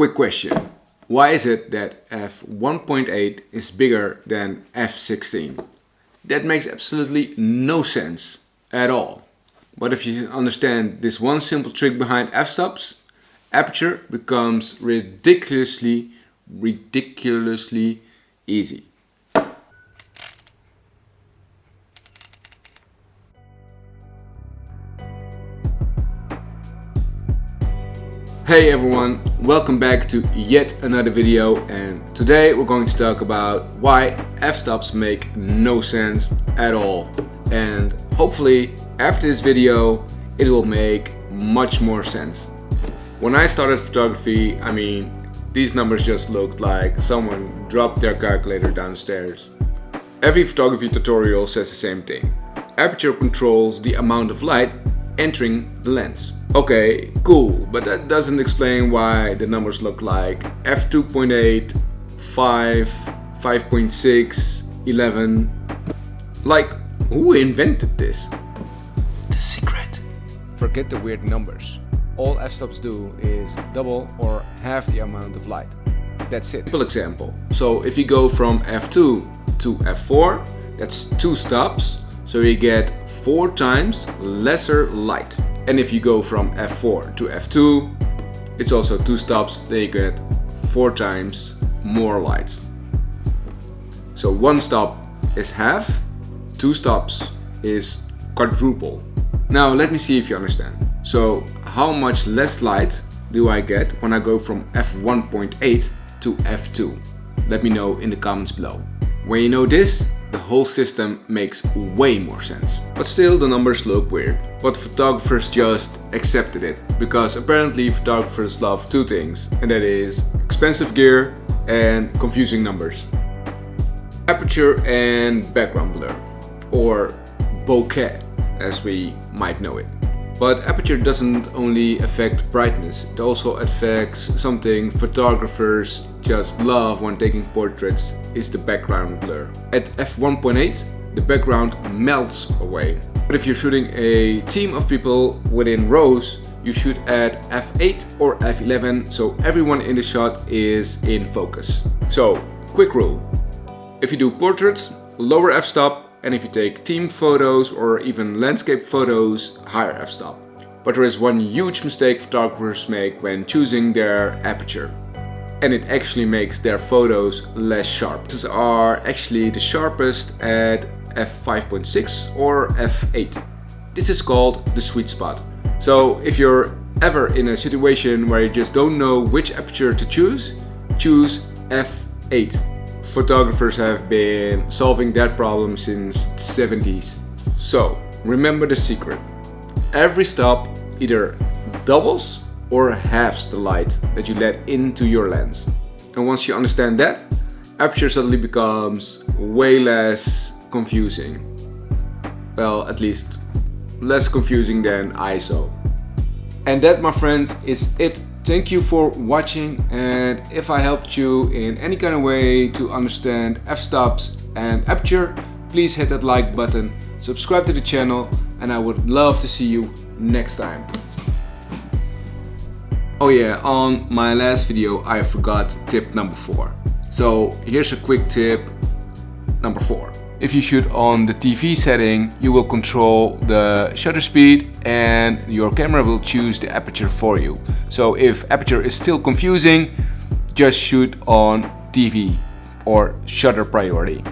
Quick question. Why is it that f1.8 is bigger than f16? That makes absolutely no sense at all. But if you understand this one simple trick behind f-stops, aperture becomes ridiculously easy. Hey everyone, welcome back to yet another video, and today we're going to talk about why f-stops make no sense at all. And hopefully after this video it will make much more sense. When I started photography, these numbers just looked like someone dropped their calculator downstairs. Every photography tutorial says the same thing. Aperture controls the amount of light entering the lens. Okay, cool, but that doesn't explain why the numbers look like f2.8, 5, 5.6, 11. Like, who invented this? The secret. Forget the weird numbers. All f-stops do is double or half the amount of light. That's it. Simple example. So if you go from f2 to f4, that's 2 stops, so you get 4 times lesser light. And if you go from f4 to f2, it's also 2 stops, then you get 4 times more light. So 1 stop is half, 2 stops is quadruple. Now let me see if you understand. So how much less light do I get when I go from f1.8 to f2? Let me know in the comments below. When you know this, the whole system makes way more sense. But still the numbers look weird. But photographers just accepted it, because apparently photographers love 2 things, and that is expensive gear and confusing numbers. Aperture and background blur, or bokeh as we might know it. But aperture doesn't only affect brightness, it also affects something photographers just love when taking portraits, is the background blur. At f1.8, the background melts away. But if you're shooting a team of people within rows, you shoot at f8 or f11, so everyone in the shot is in focus. So, quick rule. If you do portraits, lower f-stop, and if you take team photos or even landscape photos, higher f-stop. But there is one huge mistake photographers make when choosing their aperture. And it actually makes their photos less sharp. These are actually the sharpest at f5.6 or f8. This is called the sweet spot. So if you're ever in a situation where you just don't know which aperture to choose f8. Photographers have been solving that problem since the 70s. So remember the secret. Every stop either doubles or halves the light that you let into your lens. And once you understand that, aperture suddenly becomes way less confusing. Well, at least less confusing than ISO. And that, my friends, is it. Thank you for watching, and if I helped you in any kind of way to understand f-stops and aperture, please hit that like button, subscribe to the channel, and I would love to see you next time. Oh yeah, on my last video I forgot tip number 4. So here's a quick tip number 4. If you shoot on the TV setting, you will control the shutter speed and your camera will choose the aperture for you. So if aperture is still confusing, just shoot on TV or shutter priority.